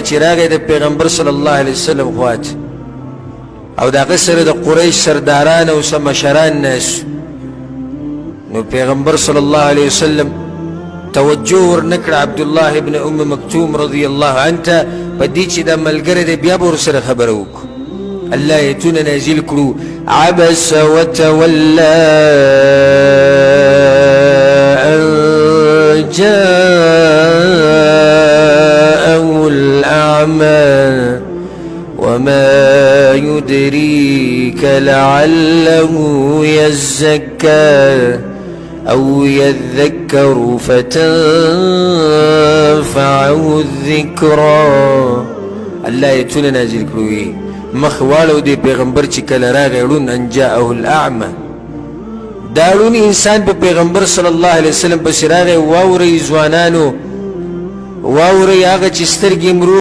چې راغی د پیغمبر صلی الله علیه وسلم خواته او د هغه سره د قریش سرداران او څه مشران ناست نو پیغمبر صلی الله علیه وسلم توجه ورنکړه عبدالله ابن ام مکتوم رضی الله عنه ته په دې چې دا ملګری دی بیا به ورسره خبره وکړو الله آیتونه نازل کړو عبس وتولى أن جاءه الأعمى وما يدريك لعله يزكى أو يذكر فتنفعه الذكرى الله آیتونه نازل کړو مخوالو دی پیغمبر چې کله راغی ړوند ان جاءه الاعمى دا ړوند انسان په پیغمبر صلی الله علیه وسلم پسې راغی واورئ ځوانانو واورئ هغه چې سترګې